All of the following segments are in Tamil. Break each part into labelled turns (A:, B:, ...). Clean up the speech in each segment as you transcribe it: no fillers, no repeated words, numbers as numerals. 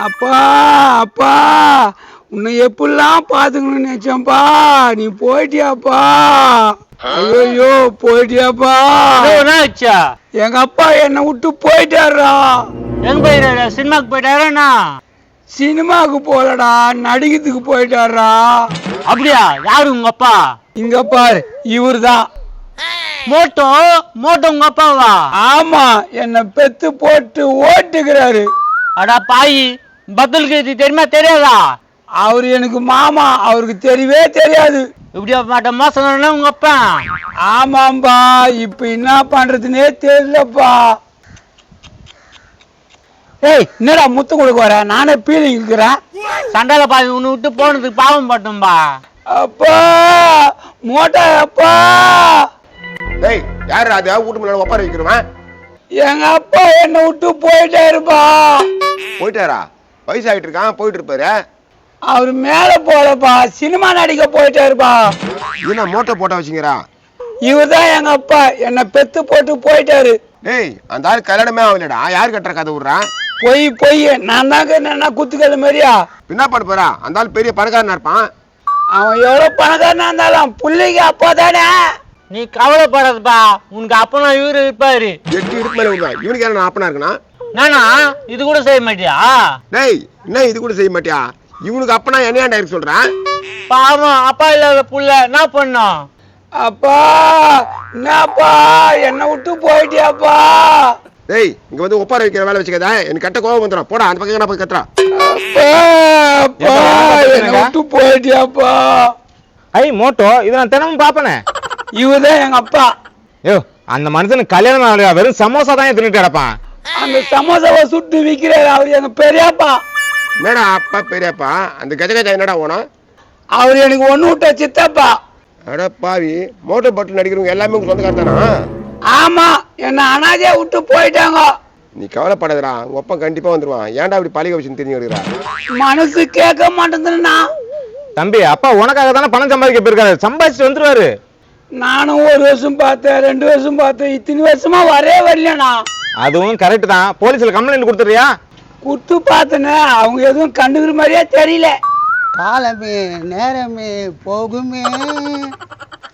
A: அப்பா அப்பா உன்னை எப்படிலாம் பாத்துக்கணும்னு நினைச்சேன்ப்பா, நீ போயிட்டியாப்பா. ஐயோ போயிட்டியாப்பா. எங்க அப்பா என்னை விட்டு போயிட்டாரா.
B: எங்க போயிட்டாரா? சினிமாக்கு போயிட்டாரா?
A: சினிமாவுக்கு போலடா, நடிக்கிறதுக்கு போயிட்டாரா.
B: அப்படியா? யாரு உங்க அப்பா?
A: இங்க பாரு, இவரு தான்
B: மோட்டோ. மோட்டோ உங்க அப்பாவா?
A: ஆமா, என்னை பெத்து போட்டு ஓட்டுக்கிறாரு.
B: அடா பாய், பதிலுக்கு தெரியுமா தெரியாதா?
A: அவரு எனக்கு மாமா, அவருக்கு தெரியவே தெரியாது.
B: இப்படியா மாட்ட மோசம் உங்க அப்பா?
A: ஆமாம்பா, இப்ப என்ன பண்றதுன்னே தெரியலப்பா. ஏய், என்னடா முத்து கொடுக்க வர? நானே பீலிங் இருக்கிறேன்.
B: சண்டால பாய் உன்னை விட்டு போனதுக்கு பாவம் பட்டோம்பா.
A: அப்பா மோட்டா அப்பா.
C: டேய், யாரு அது வீட்டு முன்னாடி ஒப்பார வைக்கிறவன்?
A: எங்க அப்பா என்னை விட்டு போயிட்டாருப்பா.
C: போயிட்டாரா? வயசாகிட்டு இருக்கான், போயிட்டு இருப்பாரு.
A: அவரு மேல போலப்பா, சினிமா நடிக்க போயிட்டாருப்பா.
C: என்ன மோட்டை போட்டா வச்சுங்கிறா?
A: இவர்தான் எங்க அப்பா, என்னை பெத்து போட்டு போயிட்டாரு.
C: டேய், அந்த ஆள் கல்யாணமே ஆகலடா, யார் கட்டுற கதை விடுறான்?
A: பொய் நான் தாங்க என்ன குத்துக்கல் மாதிரியா?
C: என்ன பண்ண போறா? அந்த ஆள் பெரிய பணக்காரனா இருப்பான்.
A: அவன் எவ்வளவு பணக்காரனா இருந்தாலும் புள்ளைக்கு அப்பா தானே.
B: நீ கவலைப்படாதப்பா, உனக்கு அப்பனா இவரு இருப்பாரு.
C: 8 இடுப்பு மேல விடுவான். இவனுக்கு என்ன அப்பனா இருக்கணும்?
B: நானா இது கூட செய்ய மாட்டியா?
C: டேய், என்ன இது கூட செய்ய மாட்டியா? இவனுக்கு அப்பனா என்னையாண்டா இருக்கு சொல்றான்?
B: பாவம், அப்பா இல்லாத புள்ள என்ன பண்ணும்?
A: அப்பா என்னப்பா என்னை விட்டு போயிட்டியாப்பா.
C: டேய், இங்க வந்து ஒப்பார வைக்கிற வேலை வச்சுக்கதா, எனக்கு கட்ட கோவம் வந்துடும். போடா, அந்த பக்கம் போய் கத்துறா.
A: அப்பா என்னை விட்டு போயிட்டியாப்பா.
D: ஐ மோட்டோ, இதை நான் தினமும் பாப்பனே.
A: இவர்தான் எங்க அப்பா.
D: யோ, அந்த மனுஷனுக்கு கல்யாணம் ஆகலையா? வெறும் சமோசா தான் தின்னுட்டு கிடப்பான்.
A: அந்த சமோசாவை சுட்டு விற்கிறாரு அவர் எங்க பெரியப்பா.
C: என்னடா அப்பா பெரியப்பா? அந்த கஜ கஜா என்னடா ஓணும்?
A: அவர் எனக்கு ஒண்ணு விட்ட சித்தப்பா.
C: அட பாவி, மோட்டர் பட்டில் நடிக்கிறவங்க எல்லாமே உங்க சொந்தக்கார தானா?
A: ஆமா, என்ன அனாதையா விட்டு போயிட்டாங்க.
C: நீ கவலைப்படாதடா, உங்க அப்பா கண்டிப்பா வந்துருவான். ஏன்டா அப்படி பழிக வச்சுன்னு தெரிஞ்சு வருகிறா?
A: மனசு கேட்க மாட்டேங்குதுன்னா.
D: தம்பி, அப்பா உனக்காக தானே பணம் சம்பாதிக்க போயிருக்காரு, சம்பாதிச்சு வந்துருவாரு.
A: நானும் 1 வருஷம் பார்த்தேன், 2 வருஷம் பார்த்தேன், இத்தனை வருஷமா வரலண்ணா.
D: அதுவும் கரெக்ட் தான். போலீஸ்ல கம்ப்ளைண்ட் கொடுத்துறியா?
A: குத்து பார்த்தனே, அவங்க எதுவும் கண்டுக்கிற மாதிரியே தெரியல.
E: காலமே நேரமே போகுமே.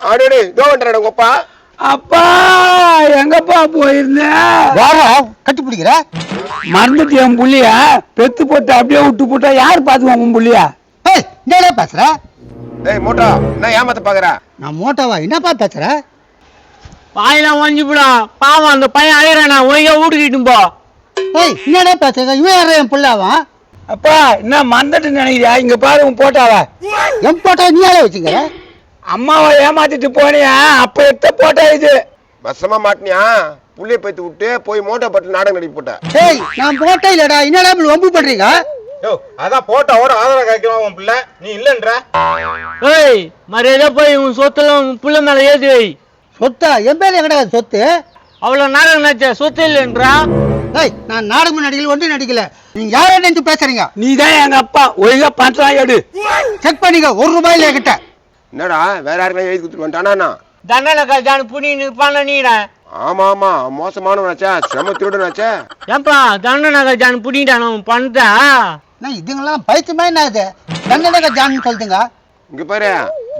C: ஆடே இதோ வந்துடுறா உங்க அப்பா.
A: அப்பா எங்கப்பா போயிருந்தேன்?
E: கட்டி பிடிக்கிற
A: மறந்துட்டு என் புள்ளிய பெத்து போட்டு அப்படியே விட்டு போட்டா யார் பாத்துக்குவாங்க உன் புள்ளிய?
E: என்ன பேசுற?
C: டேய் மோட்டோ, என்ன ஏமாத்த பாக்குற?
E: நான் மோட்டாவா? என்னப்பா பேசுற?
B: பாயெல்லாம் ஒஞ்சி போடும். பாவம், அந்த பையன் அழைறானா, ஒழுங்கா வீட்டுக்கிட்டு போ.
E: என்னடா பேசுற? இவன் யார என் பிள்ளாவா?
A: அப்பா என்ன மறந்துட்டு நினைக்கிறியா? இங்க பாரு உன் போட்டாவ.
E: என் போட்டா நீ யார வச்சுக்கிற?
A: அம்மாவை ஏமாத்திட்டு போனியா, அப்ப எத்த போட்டா இது.
C: வசமா மாட்டினியா? புள்ளைய பைத்து விட்டு போய் மோட்டோ பட்டில் நாடகம் நடிக்க போட்ட.
E: நான் போட்டா இல்லடா. என்னடா இப்படி வம்பு பண்றீங்க?
D: யோ, அதான் போட்டோட ஆதாரம் காய்க்கலாம் உன் பிள்ளை, நீ இல்லன்ற.
B: ஏய், மரியாதை போய் உன் சொத்துல உன் புள்ள மேல ஏத்தி வை.
E: சொத்தா? என் பேர் எங்கடா சொத்து?
B: அவ்வளவு நாடகம் நடிச்ச சொத்து இல்லைன்றா.
E: நான் நாடகம் நடிக்கல, ஒன்றும் நடிக்கல. நீங்க யார நினைச்சு பேசுறீங்க?
A: நீ தான் எங்க அப்பா, ஒழுங்கா பணம் எடு.
E: செக் பண்ணிக்க, 1 ரூபாயில கிட்ட.
C: என்னடா வேற யாருக்கெல்லாம் எழுதி கொடுத்துட்டு வந்துட்டானா?
B: தண்டனை கல்யாணம் புண்ணின்னு இருப்பான நீட.
C: ஆமா ஆமா, மோசமானவனாச்சா, சிரம திருடனாச்சா.
B: ஏன்பா தண்டனை கல்யாணம் புண்ணிட்டான பண்ணா?
E: இதுங்கெல்லாம் பைத்தியமா என்ன? இது தண்டனை ஜான்னு சொல்லுங்க.
C: இங்க பாரு,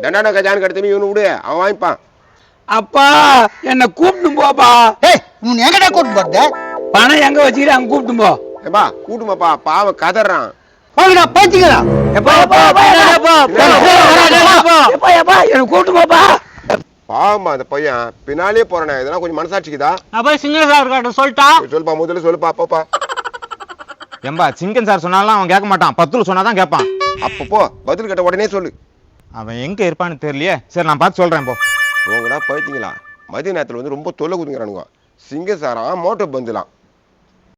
C: தண்டான கஜான் கடத்தமே இவனு விடு, அவன் வாங்கிப்பான்.
A: அப்பா என்ன கூப்பிட்டு போப்பா.
E: உன் எங்கடா கூட்டு போறது?
A: பணம் எங்க வச்சுக்கிட்டு அங்க கூப்பிட்டு போ.
C: ஏப்பா கூட்டுமாப்பா, பாவம் கதறான்.
E: போங்கடா, போச்சுங்களா?
A: என்ன கூப்பிட்டு போப்பா.
C: பாவமா அந்த பையன் பின்னாலே போறானே, இதெல்லாம் கொஞ்சம் மனசாட்சிக்குதா?
B: அப்ப சிங்க சார் கிட்ட சொல்லிட்டா?
C: சொல்லுப்பா, முதல்ல சொல்லுப்பா. அப்பப்பா
D: ஏம்பா, சிங்கன் சார் சொன்னாலும் அவன் கேட்க மாட்டான், 10 சொன்னாதான் கேட்பான்.
C: அப்பப்போ பதில் கேட்ட உடனே சொல்லு.
D: அவன் எங்க இருப்பான்னு தெரியலையே. சரி, நான் பார்த்து சொல்றேன். போ.
C: உங்கடா பைத்திங்களா, மதிய நேரத்துல வந்து ரொம்ப தொல்லை குதுங்கிறானுங்க. சிங்க சாரா மோட்டோ பந்துலாம்.